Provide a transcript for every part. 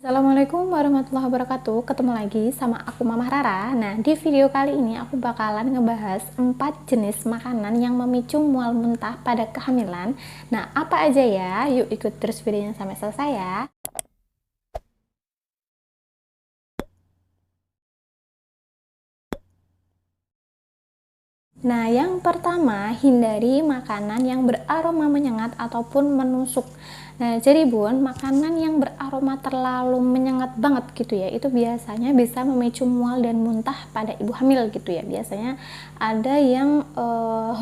Assalamualaikum warahmatullahi wabarakatuh. Ketemu lagi sama aku Mama Rara. Nah, di video kali ini aku bakalan ngebahas 4 jenis makanan yang memicu mual muntah pada kehamilan. Nah, apa aja ya? Yuk ikut terus videonya sampai selesai ya. Nah, yang pertama, hindari makanan yang beraroma menyengat ataupun menusuk. Nah, jadi bun, makanan yang beraroma terlalu menyengat banget gitu ya, itu biasanya bisa memicu mual dan muntah pada ibu hamil gitu ya. Biasanya ada yang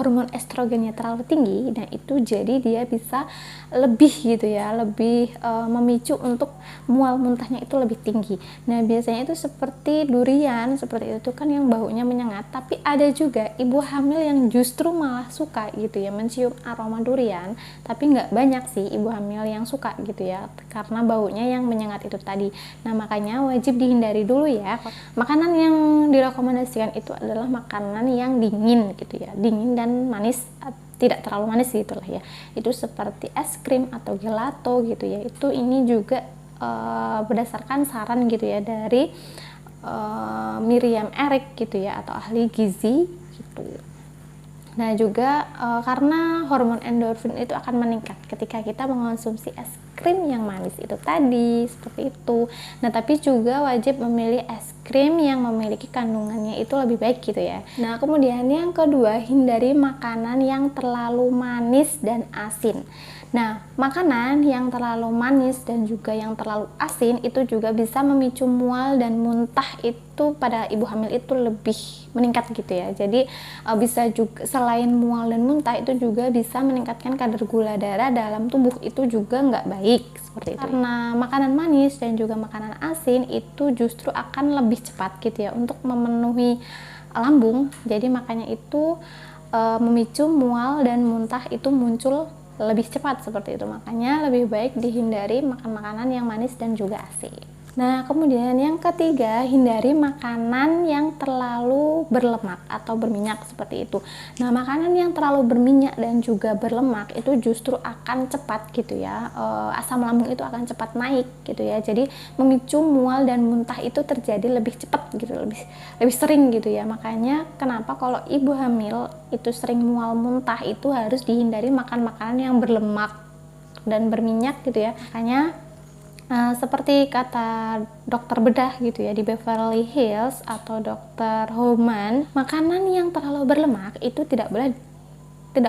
hormon estrogennya terlalu tinggi, nah itu jadi dia bisa lebih gitu ya, lebih memicu untuk mual muntahnya itu lebih tinggi. Nah, biasanya itu seperti durian, seperti itu kan yang baunya menyengat, tapi ada juga ibu hamil yang justru malah suka gitu ya mencium aroma durian, tapi nggak banyak sih ibu hamil yang suka gitu ya karena baunya yang menyengat itu tadi. Nah, makanya wajib dihindari dulu ya. Makanan yang direkomendasikan itu adalah makanan yang dingin gitu ya, dingin dan manis, tidak terlalu manis gitu lah ya. Itu seperti es krim atau gelato gitu ya. Itu ini juga berdasarkan saran gitu ya dari Miriam Erik gitu ya, atau ahli gizi gitu. Nah, juga karena hormon endorfin itu akan meningkat ketika kita mengonsumsi es krim yang manis itu tadi, seperti itu. Nah, tapi juga wajib memilih es krim yang memiliki kandungannya itu lebih baik gitu ya. Nah, kemudian yang kedua, hindari makanan yang terlalu manis dan asin. Nah, makanan yang terlalu manis dan juga yang terlalu asin itu juga bisa memicu mual dan muntah itu pada ibu hamil itu lebih meningkat gitu ya. Jadi bisa juga selain mual dan muntah itu juga bisa meningkatkan kadar gula darah dalam tubuh, itu juga nggak baik seperti itu. Karena makanan manis dan juga makanan asin itu justru akan lebih cepat gitu ya untuk memenuhi lambung. Jadi makanya itu memicu mual dan muntah itu muncul lebih cepat seperti itu. Makanya lebih baik dihindari makan makanan yang manis dan juga asin. Nah, kemudian yang ketiga, hindari makanan yang terlalu berlemak atau berminyak seperti itu. Nah, makanan yang terlalu berminyak dan juga berlemak itu justru akan cepat gitu ya, asam lambung itu akan cepat naik gitu ya. Jadi memicu mual dan muntah itu terjadi lebih cepat gitu, lebih sering gitu ya. Makanya kenapa kalau ibu hamil itu sering mual muntah itu harus dihindari makan makanan yang berlemak dan berminyak gitu ya. Makanya seperti kata dokter bedah gitu ya di Beverly Hills atau dokter Homan, makanan yang terlalu berlemak itu tidak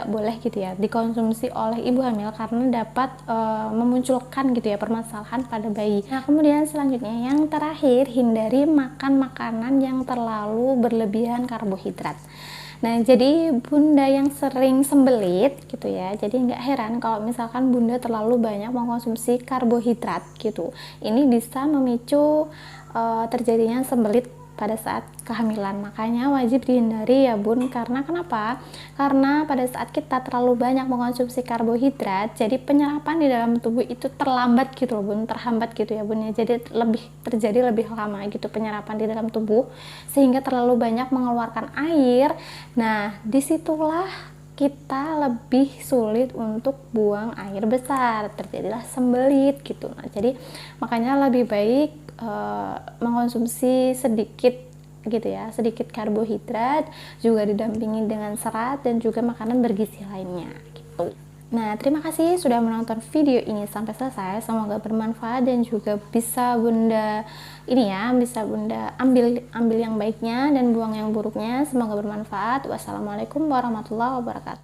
boleh gitu ya dikonsumsi oleh ibu hamil karena dapat memunculkan gitu ya permasalahan pada bayi. Nah, kemudian selanjutnya yang terakhir, hindari makan makanan yang terlalu berlebihan karbohidrat. Nah, jadi bunda yang sering sembelit gitu ya, jadi nggak heran kalau misalkan bunda terlalu banyak mengkonsumsi karbohidrat gitu. Ini bisa memicu terjadinya sembelit pada saat kehamilan. Makanya wajib dihindari ya bun, karena kenapa? Karena pada saat kita terlalu banyak mengkonsumsi karbohidrat, jadi penyerapan di dalam tubuh itu terlambat gitu loh bun, terhambat gitu ya bun ya. Jadi terjadi lebih lama gitu penyerapan di dalam tubuh, sehingga terlalu banyak mengeluarkan air. Nah, disitulah kita lebih sulit untuk buang air besar, terjadilah sembelit gitu. Nah, jadi makanya lebih baik mengkonsumsi sedikit gitu ya, sedikit karbohidrat juga didampingi dengan serat dan juga makanan bergizi lainnya gitu. Nah, terima kasih sudah menonton video ini sampai selesai. Semoga bermanfaat dan juga bisa bunda bisa bunda ambil yang baiknya dan buang yang buruknya. Semoga bermanfaat. Wassalamualaikum warahmatullahi wabarakatuh.